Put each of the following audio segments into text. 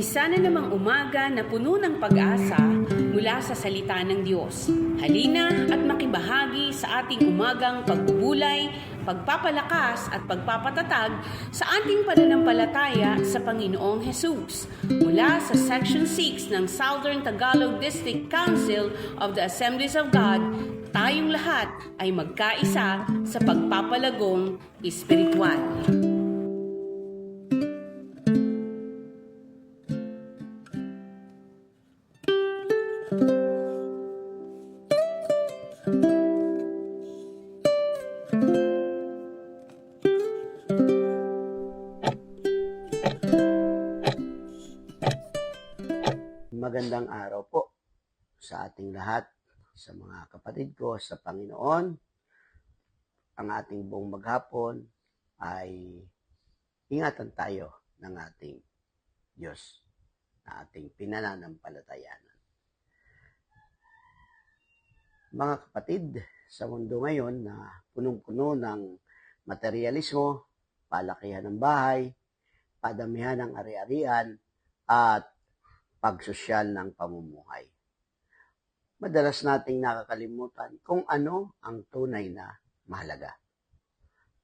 Isa na namang umaga na puno ng pag-asa mula sa salita ng Diyos. Halina at makibahagi sa ating umagang pagbubulay, pagpapalakas at pagpapatatag sa ating pananampalataya sa Panginoong Hesus. Mula sa Section 6 ng Southern Tagalog District Council of the Assemblies of God, tayong lahat ay magkaisa sa pagpapalagong espiritual. Magandang araw po sa ating lahat, sa mga kapatid ko sa Panginoon. Ang ating buong maghapon ay ingatan tayo ng ating Diyos na ating pinananampalatayanan. Mga kapatid, sa mundo ngayon na punong-puno ng materialismo, palakihan ng bahay, padamihan ng ari-arian, at pagsosyal ng pamumuhay. Madalas nating nakakalimutan kung ano ang tunay na mahalaga.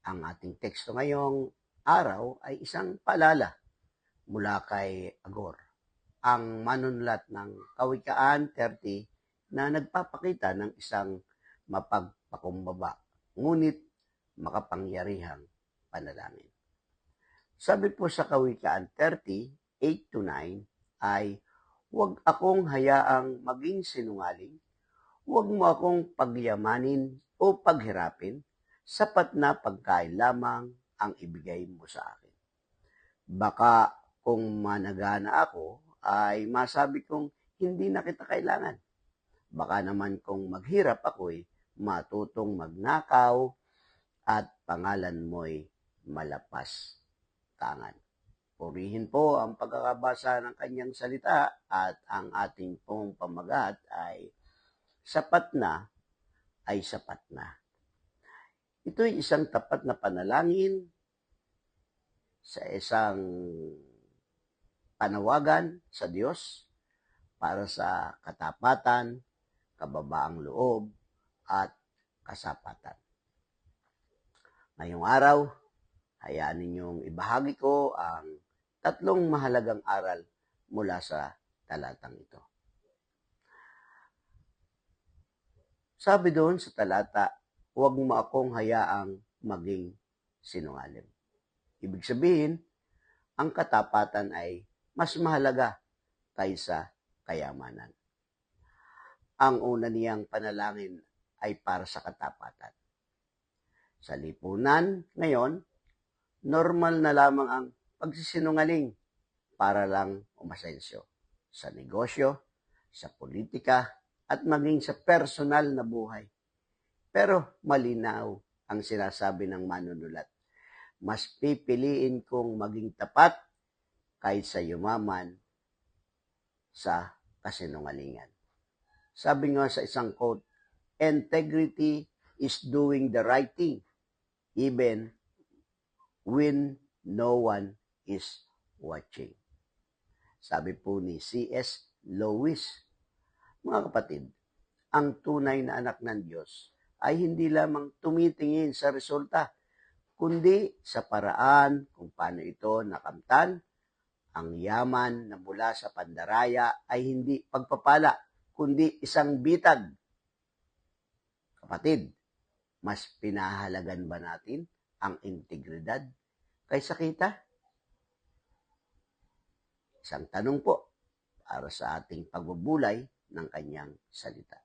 Ang ating teksto ngayong araw ay isang paalala mula kay Agor, ang manunulat ng Kawikaan 30 na nagpapakita ng isang mapagpakumbaba, ngunit makapangyarihang panalangin. Sabi po sa Kawikaan 30, 8-9 ay, "Huwag akong hayaang maging sinungaling, huwag mo akong pagyamanin o paghirapin, sapat na pagkain lamang ang ibigay mo sa akin. Baka kung managana ako, ay masabi kong hindi na kita kailangan. Baka naman kung maghirap ako'y matutong magnakaw at pangalan mo'y malapas tangan." Purihin po ang pagkakabasa ng kanyang salita at ang ating pong pamagat ay sapat na ay sapat na. Ito'y isang tapat na panalangin sa isang panawagan sa Diyos para sa katapatan, kababaang loob at kasapatan. Ngayong araw, hayaan ninyong ibahagi ko ang tatlong mahalagang aral mula sa talatang ito. Sabi doon sa talata, "Huwag mo akong hayaang maging sinungaling." Ibig sabihin, ang katapatan ay mas mahalaga kaysa kayamanan. Ang una niyang panalangin ay para sa katapatan. Sa lipunan ngayon, normal na lamang ang pagsisinungaling para lang umasensyo sa negosyo, sa politika, at maging sa personal na buhay. Pero malinaw ang sinasabi ng manunulat. Mas pipiliin kong maging tapat kaysa yumaman sa kasinungalingan. Sabi nga sa isang quote, "Integrity is doing the right thing, even when no one is watching." Sabi po ni C.S. Lewis. Mga kapatid, ang tunay na anak ng Diyos ay hindi lamang tumitingin sa resulta, kundi sa paraan kung paano ito nakamtan. Ang yaman na mula sa pandaraya ay hindi pagpapala, kundi isang bitag. Kapatid, mas pinahalagan ba natin ang integridad kaysa kita? Isang tanong po para sa ating pagbubulay ng kanyang salita.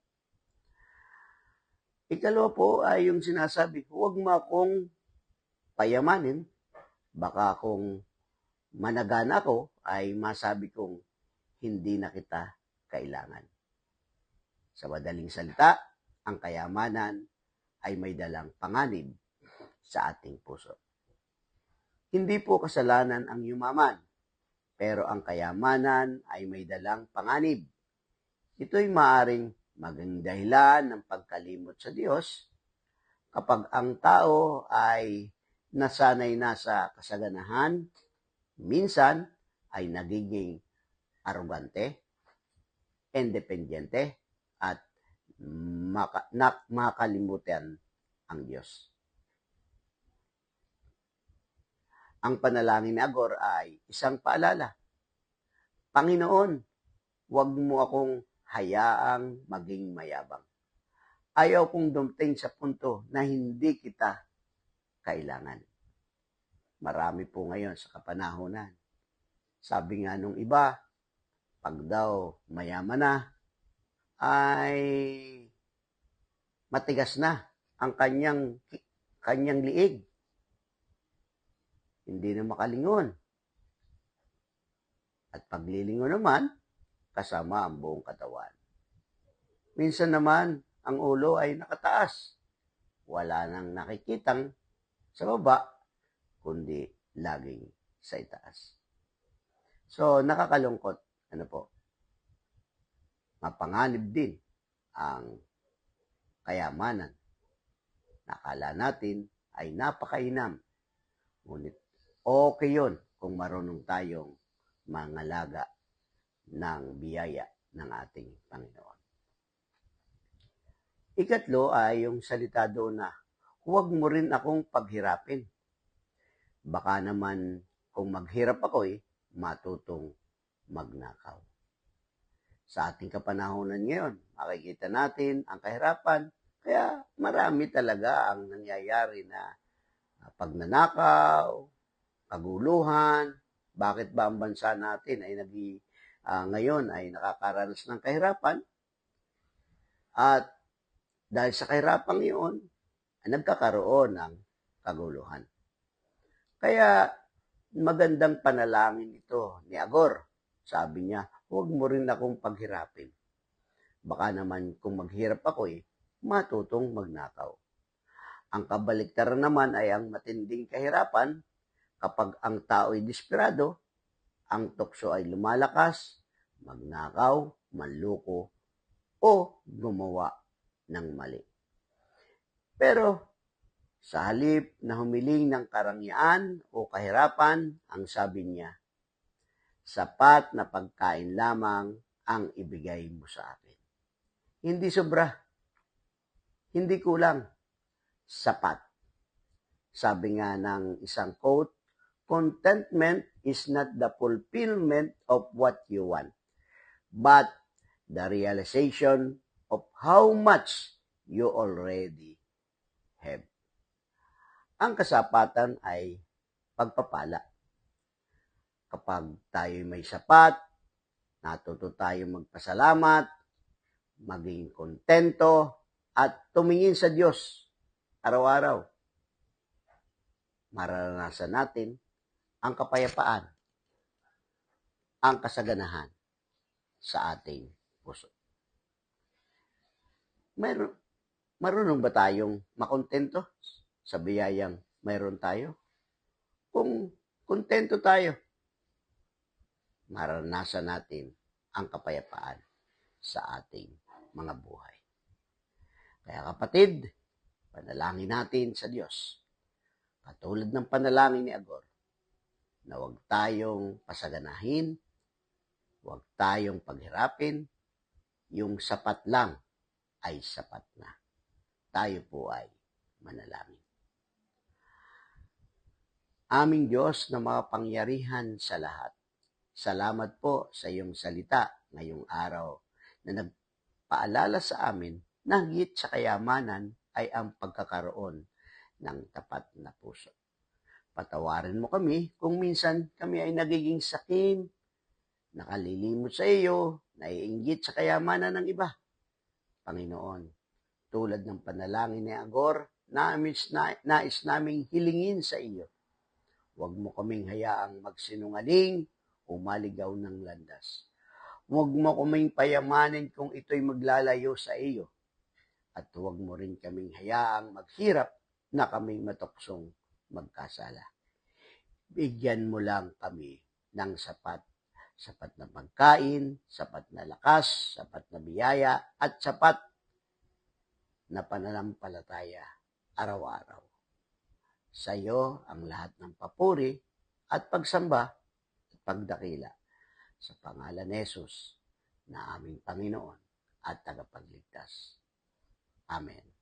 Ikalawa po ay yung sinasabi, "Huwag mo akong payamanin, baka kung managana ako ay masabi kong hindi na kita kailangan." Sa madaling salita, ang kayamanan ay may dalang panganib sa ating puso. Hindi po kasalanan ang yumaman, pero ang kayamanan ay may dalang panganib. Ito'y maaring maging dahilan ng pagkalimot sa Diyos kapag ang tao ay nasanay na sa kasaganahan, minsan ay nagiging arugante, independyente, at makalimutan ang Diyos. Ang panalangin ni Agor ay isang paalala. Panginoon, huwag mo akong hayaang maging mayabang. Ayaw kong dumating sa punto na hindi kita kailangan. Marami po ngayon sa kapanahunan. Sabi nga nung iba, pag daw mayaman na, ay matigas na ang kanyang liig. Hindi na makalingon. At paglilingon naman, kasama ang buong katawan. Minsan naman, ang ulo ay nakataas. Wala nang nakikitang sa baba, kundi laging sa itaas. So, nakakalungkot. Ano po? Mapanganib din ang kayamanan. Nakala natin ay napakainam. Ngunit okay yun kung marunong tayong mangalaga ng biyaya ng ating Panginoon. Ikatlo ay yung salita doon na, huwag mo rin akong paghirapin. Baka naman kung maghirap ako matutong magnakaw. Sa ating kapanahonan ngayon, makikita natin ang kahirapan, kaya marami talaga ang nangyayari na pagnanakaw, kaguluhan. Bakit ba ang bansa natin ay ngayon ay nakakaranas ng kahirapan? At dahil sa kahirapan iyon, nagkakaroon ng kaguluhan. Kaya magandang panalangin ito ni Agor. Sabi niya, huwag mo rin akong paghirapin. Baka naman kung maghirap ako matutong magnakaw. Ang kabaliktaran naman ay ang matinding kahirapan kapag ang tao ay desperado, ang tukso ay lumalakas, magnakaw, manloko, o gumawa ng mali. Pero sa halip na humiling ng karangyaan o kahirapan, ang sabi niya, sapat na pagkain lamang ang ibigay mo sa akin. Hindi sobra, hindi kulang, sapat. Sabi nga ng isang quote, contentment is not the fulfillment of what you want, but the realization of how much you already have. Ang kasapatan ay pagpapala. Kapag tayo may sapat, natuto tayo magpasalamat, maging kontento, at tumingin sa Diyos araw-araw. Mararanasan natin ang kapayapaan, ang kasaganahan sa ating puso. Marunong ba tayong makontento sa biyayang mayroon tayo? Kung kontento tayo, maranasan natin ang kapayapaan sa ating mga buhay. Kaya kapatid, panalangin natin sa Diyos. Katulad ng panalangin ni Agor, na huwag tayong pasaganahin, huwag tayong paghirapin, yung sapat lang ay sapat na. Tayo po ay manalangin. Aming Diyos na makapangyarihan sa lahat, salamat po sa iyong salita ngayong araw na nagpaalala sa amin na higit sa kayamanan ay ang pagkakaroon ng tapat na puso. Patawarin mo kami kung minsan kami ay nagiging sakim, nakalilimot sa iyo, naiinggit sa kayamanan ng iba. Panginoon, tulad ng panalangin ni Agor, nais naming hilingin sa iyo. Huwag mo kaming hayaang magsinungaling o maligaw ng landas. Huwag mo kaming payamanin kung ito'y maglalayo sa iyo. At huwag mo rin kaming hayaang maghirap na kaming matuksong magkasala. Bigyan mo lang kami ng sapat na pagkain, sapat na lakas, sapat na biyaya, at sapat na pananampalataya araw-araw. Sa iyo ang lahat ng papuri at pagsamba at pagdakila. sa pangalan ni Jesus na aming Panginoon at tagapagligtas. Amen.